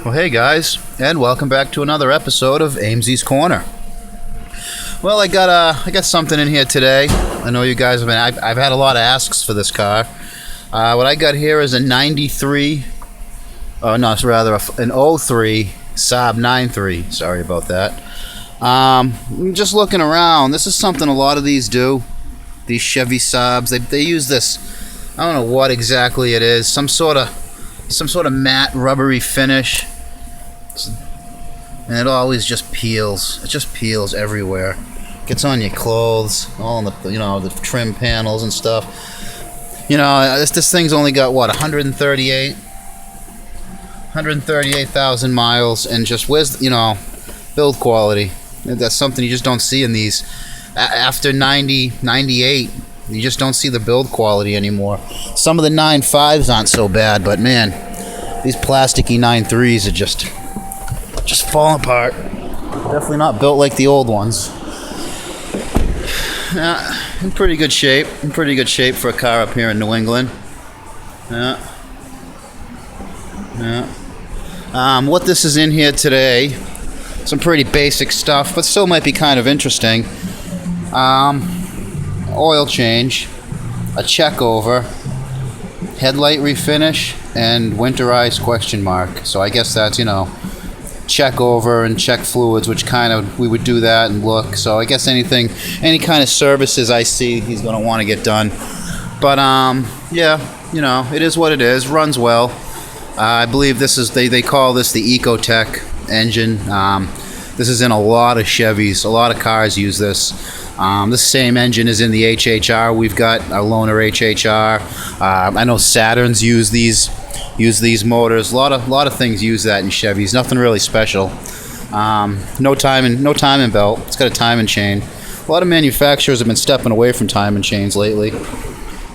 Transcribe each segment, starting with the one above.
Well, hey guys, and welcome back to another episode of Amesy's Corner. Well, I got something in here today. I know you guys have been. I've had a lot of asks for this car. What I got here is a '93. Oh no, it's rather an '03 Saab 9.3. Sorry about that. Just looking around. This is something a lot of these do. These Chevy Saabs. They use this. I don't know what exactly it is. Some sort of matte rubbery finish. And it always just peels. It just peels everywhere. Gets on your clothes, all in the the trim panels and stuff. This thing's only got what 138,000 miles, and just where's build quality? That's something you just don't see in these. After 98, you just don't see the build quality anymore. Some of the 9.5s aren't so bad, but man, these plasticky 9.3s are just falling apart. Definitely not built like the old ones. In pretty good shape. In pretty good shape for a car up here in New England. Yeah. What this is in here today, some pretty basic stuff, but still might be kind of interesting. Oil change, a check over, headlight refinish, and winterize question mark. So I guess that's check over and check fluids, which we would do that and look. So I guess any kind of services I see he's going to want to get done. But it is what it is. Runs well. I believe this is they call this the Ecotech engine. This is in a lot of Chevys. A lot of cars use this. This same engine is in the HHR. We've got our loaner HHR. I know Saturns use these motors. A lot of things use that in Chevys. Nothing really special. No timing belt. It's got a timing chain. A lot of manufacturers have been stepping away from timing chains lately.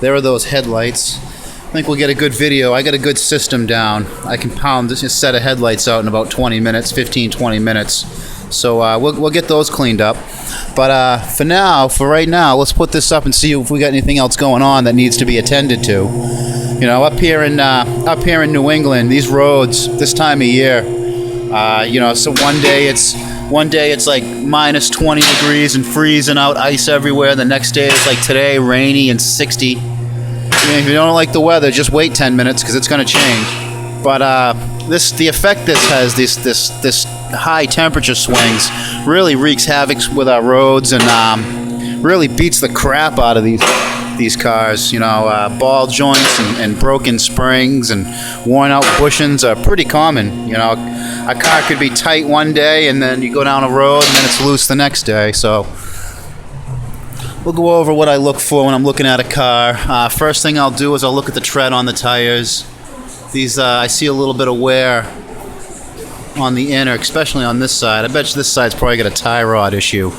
There are those headlights. I think we'll get a good video. I got a good system down. I can pound this set of headlights out in about 20 minutes, 15-20 minutes. So we'll get those cleaned up. But for right now, let's put this up and see if we got anything else going on that needs to be attended to. Up here in New England, these roads this time of year, so one day it's like minus 20 degrees and freezing out, ice everywhere. The next day it's like today, rainy and 60. If you don't like the weather, just wait 10 minutes because it's going to change. But the effect this has, this high temperature swings, really wreaks havoc with our roads and really beats the crap out of these cars. Ball joints and broken springs and worn out bushings are pretty common. A car could be tight one day and then you go down a road and then it's loose the next day. So we'll go over what I look for when I'm looking at a car. First thing I'll do is I'll look at the tread on the tires. These I see a little bit of wear on the inner, especially on this side. I bet you this side's probably got a tie rod issue.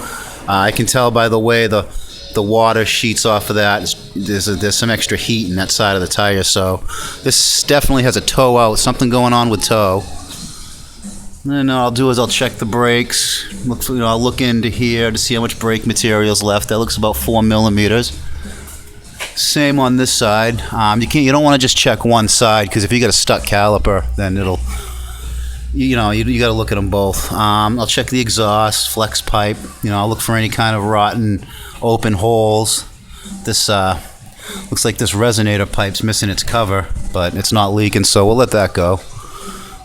I can tell by the way the water sheets off of that. There's some extra heat in that side of the tire, so this definitely has a toe out. Something going on with toe. Then all I'll do is I'll check the brakes. I'll look into here to see how much brake material's left. That looks about 4 millimeters. Same on this side. You don't want to just check one side because if you got a stuck caliper, then it'll. You got to look at them both. I'll check the exhaust, flex pipe. I'll look for any kind of rotten, open holes. This looks like this resonator pipe's missing its cover, but it's not leaking, so we'll let that go.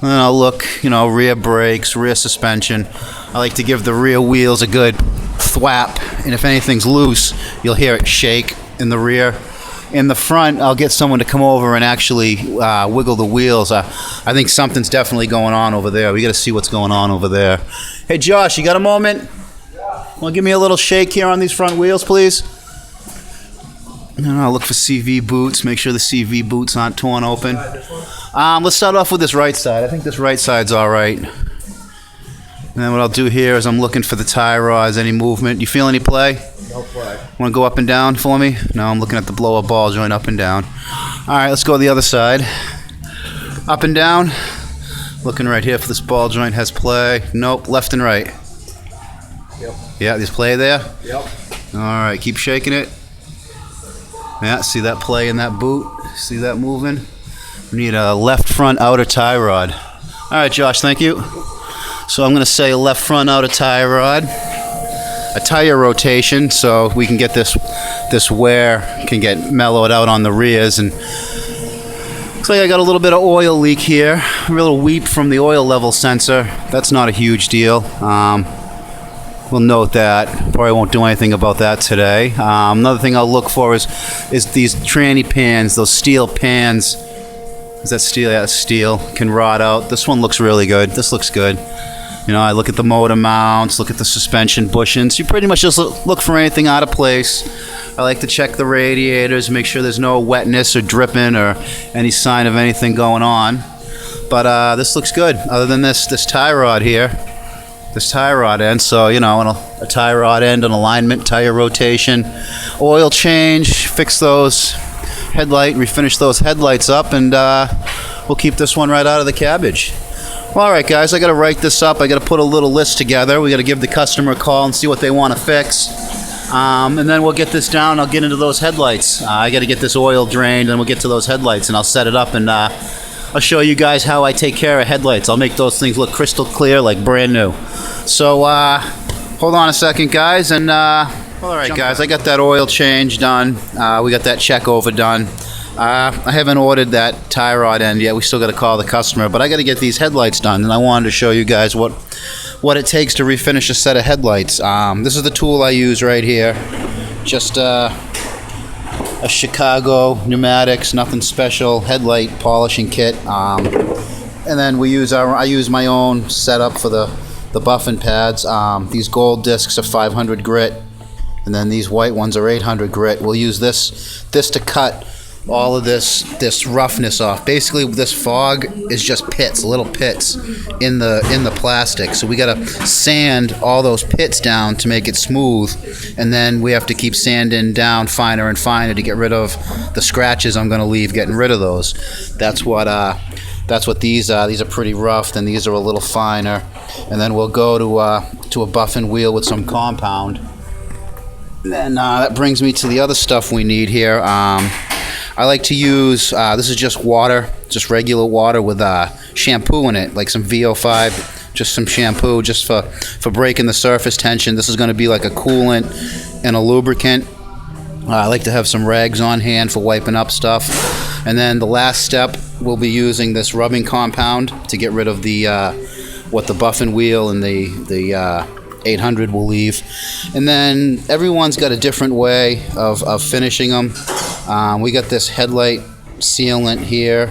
And then I'll look, rear brakes, rear suspension. I like to give the rear wheels a good thwap, and if anything's loose, you'll hear it shake in the rear. In the front, I'll get someone to come over and actually wiggle the wheels. I think something's definitely going on over there. We got to see what's going on over there. Hey, Josh, you got a moment? Yeah. Want to give me a little shake here on these front wheels, please? And I'll look for CV boots. Make sure the CV boots aren't torn open. Let's start off with this right side. I think this right side's all right. And then what I'll do here is I'm looking for the tie rods. Any movement? You feel any play? No play. Want to go up and down for me? No, I'm looking at the blower ball joint up and down. All right, let's go to the other side. Up and down. Looking right here for this ball joint has play. Nope, left and right. Yep. Yeah, there's play there? Yep. All right, keep shaking it. Yeah, see that play in that boot? See that moving? We need a left front outer tie rod. All right, Josh, thank you. So I'm going to say left front outer tie rod, a tire rotation, so we can get this wear can get mellowed out on the rears. And looks like I got a little bit of oil leak here, a little weep from the oil level sensor. That's not a huge deal. We'll note that. Probably won't do anything about that today. Another thing I'll look for is these tranny pins, those steel pans. Is that steel? Yeah, steel. Can rot out. This one looks really good. This looks good. You know, I look at the motor mounts, look at the suspension bushings. You pretty much just look for anything out of place. I like to check the radiators, make sure there's no wetness or dripping or any sign of anything going on. But this looks good. Other than this tie rod here, this tie rod end. So, you know, a tie rod end, an alignment, tire rotation, oil change, fix those headlight, refinish those headlights up, and we'll keep this one right out of the cabbage. Well, all right, guys, I got to write this up. I got to put a little list together. We got to give the customer a call and see what they want to fix. And then we'll get this down. I'll get into those headlights. I got to get this oil drained, and we'll get to those headlights, and I'll set it up, and I'll show you guys how I take care of headlights. I'll make those things look crystal clear, like brand new. So hold on a second, guys, and all right, guys, I got that oil change done. We got that check over done. I haven't ordered that tie rod end yet. We still got to call the customer, but I got to get these headlights done, and I wanted to show you guys what it takes to refinish a set of headlights. This is the tool I use right here. Just a Chicago Pneumatics, nothing special, headlight polishing kit. And then I use my own setup for the buffing pads. These gold discs are 500 grit, and then these white ones are 800 grit. We'll use this to cut all of this roughness off. Basically, this fog is just pits, little pits in the plastic. So we gotta sand all those pits down to make it smooth, and then we have to keep sanding down finer and finer to get rid of the scratches I'm gonna leave getting rid of those. That's what these are. These are pretty rough, then these are a little finer, and then we'll go to a buffing wheel with some compound. And that brings me to the other stuff we need here. I like to use, this is just water, just regular water with shampoo in it, like some VO5, just some shampoo just for breaking the surface tension. This is going to be like a coolant and a lubricant. I like to have some rags on hand for wiping up stuff. And then the last step, we'll be using this rubbing compound to get rid of what the buffing wheel and the 800 will leave. And then everyone's got a different way of finishing them. We got this Headlight Sealant here,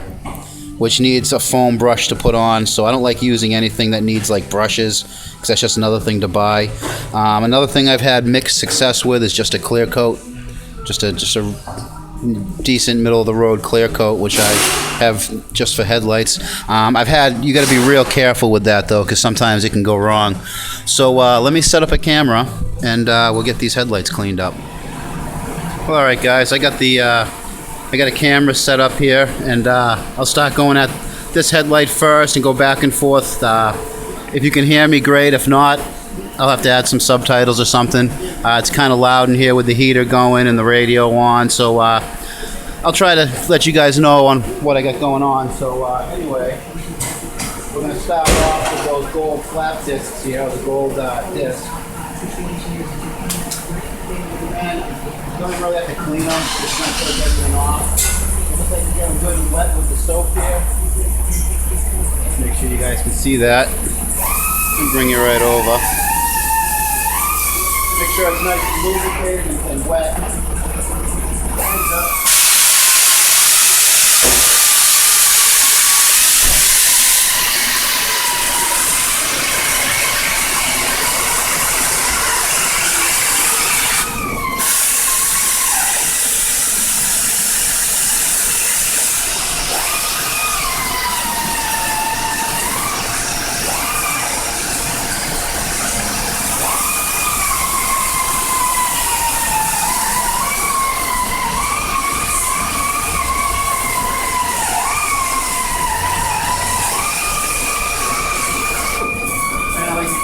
which needs a foam brush to put on, so I don't like using anything that needs like brushes, because that's just another thing to buy. Another thing I've had mixed success with is just a clear coat, just a decent middle of the road clear coat, which I have just for headlights. You got to be real careful with that though, because sometimes it can go wrong. So let me set up a camera, and we'll get these headlights cleaned up. Well, all right, guys, I got a camera set up here, and I'll start going at this headlight first and go back and forth. If you can hear me, great. If not, I'll have to add some subtitles or something. It's kind of loud in here with the heater going and the radio on, so I'll try to let you guys know on what I got going on. So anyway, we're going to start off with those gold flap discs here, the gold discs. And don't really have to clean them, just going to take everything off. It looks like you're getting good and wet with the soap here. Make sure you guys can see that. And bring it right over. Make sure it's nice and lubricated and wet.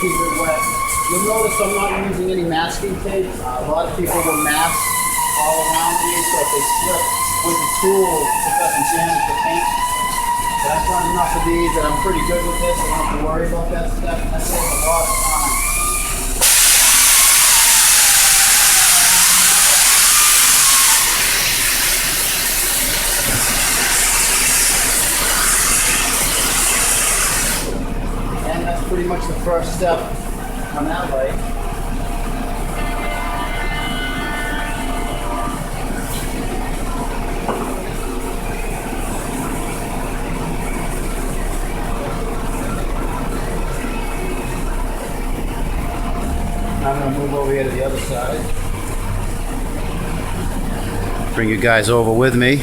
Keep it wet. You'll notice I'm not using any masking tape. A lot of people will mask all around these, so if they slip with the tool, it doesn't damage the paint. I've done enough of these that I'm pretty good with this. I don't have to worry about that stuff. That takes a lot of time. And that's pretty much the first step on that light. I'm going to move over here to the other side. Bring you guys over with me.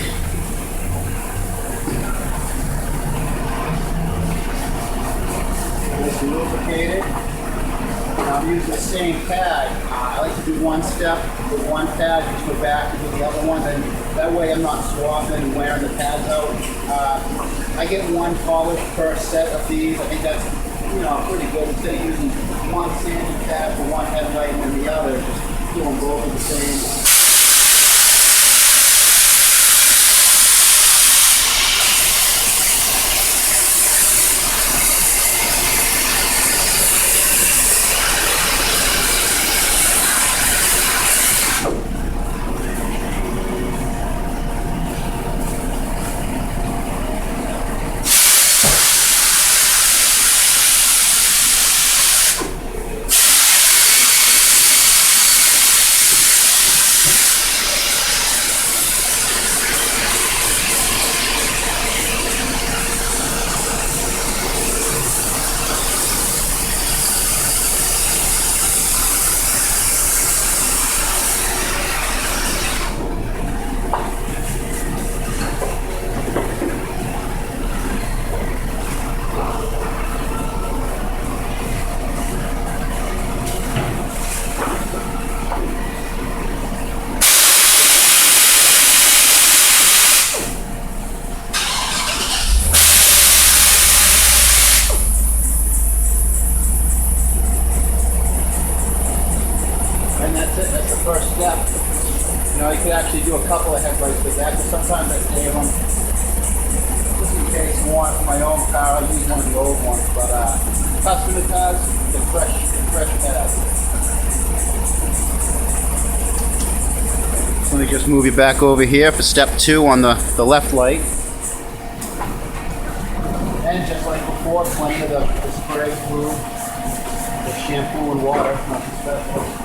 Just lubricate it. I'll use the same pad. I like to do one step with one pad, just go back to the other one, and that way I'm not swapping and wearing the pads out. I get one polish per set of these. I think that's pretty good. Instead of using one sanding pad for one headlight and the other, just doing both of the same. And that's it, that's the first step. You could actually do a couple of headlights with that, because sometimes I save them. Just in case I want for my own car, I use one of the old ones, but customer cars, the fresh pads. So let me just move you back over here for step 2 on the left light. And just like before, plenty of the spray fluid, the shampoo and water, nothing special.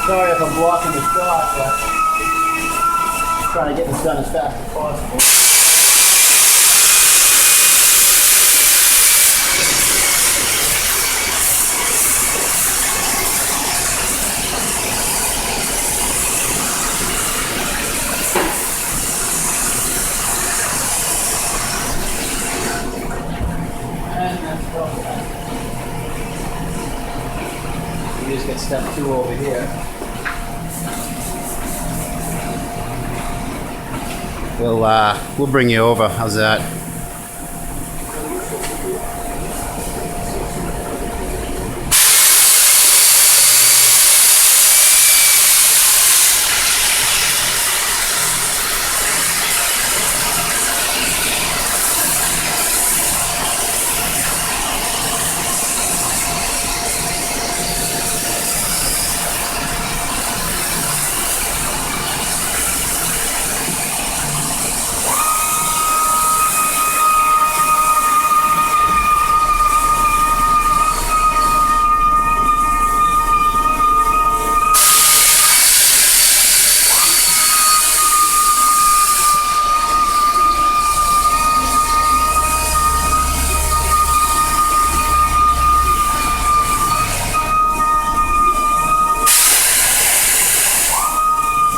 Sorry if I'm blocking the shot, but I'm trying to get this done as fast as possible. And that's go. You just get step 2 over here. We'll bring you over. How's that?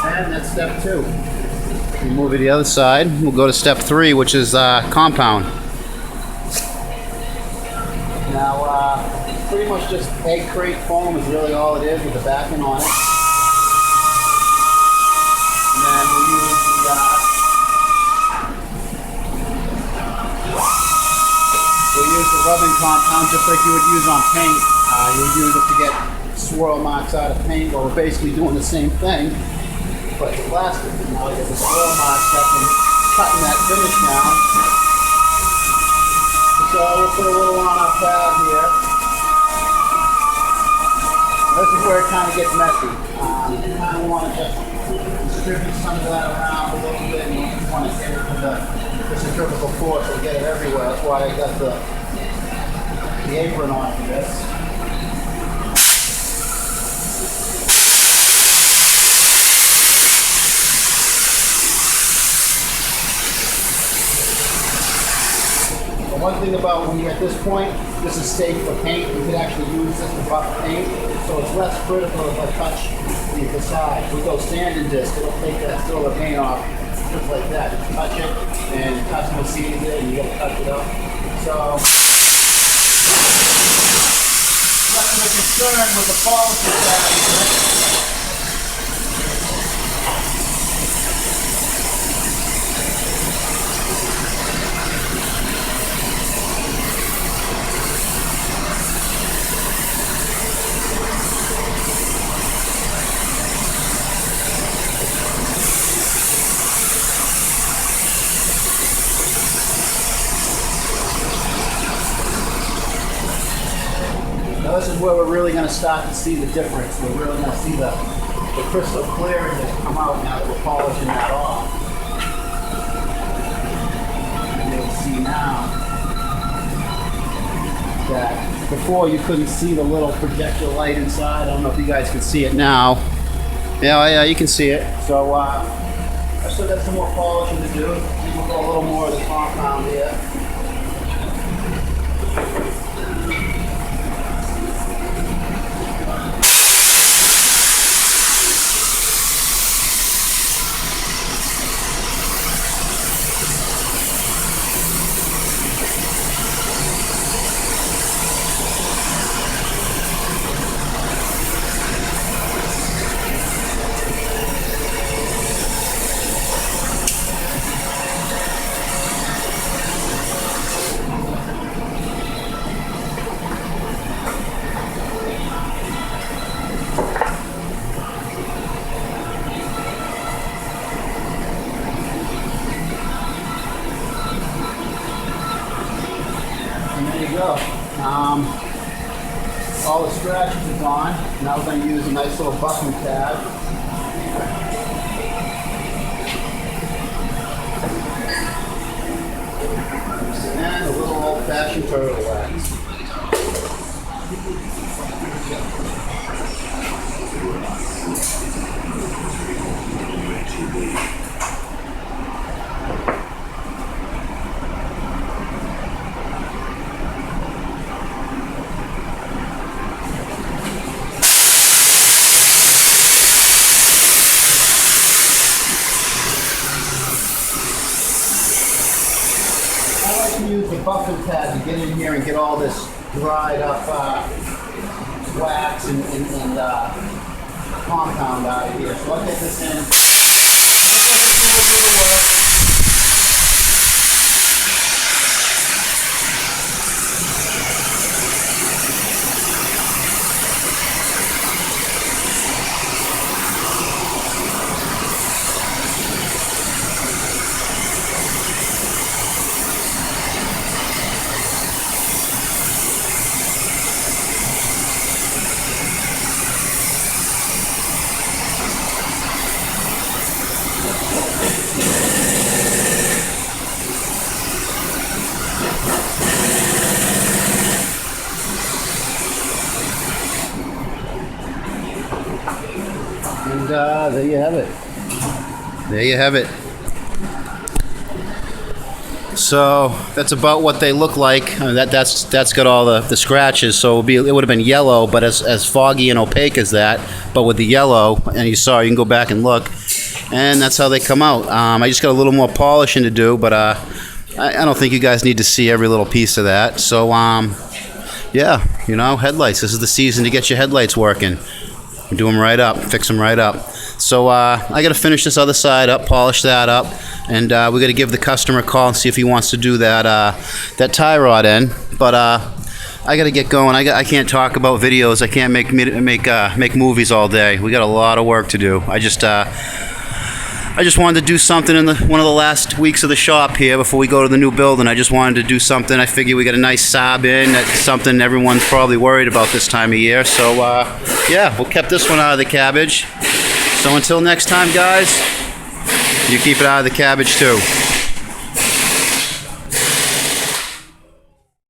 And that's step 2. We'll move to the other side. We'll go to step 3, which is compound. Now, pretty much just egg crate foam is really all it is with the backing on it. And then we'll use the rubbing compound just like you would use on paint. You would use it to get swirl marks out of paint. Well, we're basically doing the same thing, but the plastic. Now we get the swirl marks that can cutting that finish down. So we'll put a little on our pad here. This is where it kind of gets messy. You kind of want to just distribute some of that around a little bit, and you just want to get it to the centrifugal force and get it everywhere. That's why I got the apron on for this. One thing about when you're at this point, this is safe for paint. You can actually use this to buff paint, so it's less critical if I touch the facade. If we go sanding disc, it'll take that silver paint off just like that. You touch it, and the customer sees it, and you gotta touch it up. So, customer concern with the polish that. Now this is where we're really going to start to see the difference. We're really going to see the crystal clearness come out now that we're polishing that off. And you'll see now that before you couldn't see the little projector light inside. I don't know if you guys can see it now. Yeah, you can see it. So I still got some more polishing to do. We'll go a little more of the compound here. Go. All the scratches are gone. Now we're going to use a nice little buffing pad. And a little old-fashioned turtle wax. Use the buffing pad to get in here and get all this dried up wax and compound out of here. So I'll get this in. And there you have it. There you have it. So that's about what they look like. I mean, that's got all the scratches. So it would have been yellow, but as foggy and opaque as that. But with the yellow, and you can go back and look, and that's how they come out. I just got a little more polishing to do, but I don't think you guys need to see every little piece of that. So yeah, you know, headlights. This is the season to get your headlights working. Do them right up, fix them right up. So I got to finish this other side up, polish that up, and we got to give the customer a call and see if he wants to do that that tie rod in. But I got to get going. I can't talk about videos. I can't make movies all day. We got a lot of work to do. I just wanted to do something in one of the last weeks of the shop here before we go to the new building. I just wanted to do something. I figure we got a nice Saab in. That's something everyone's probably worried about this time of year. So yeah, we'll keep this one out of the cabbage. So until next time, guys, you keep it out of the cabbage too.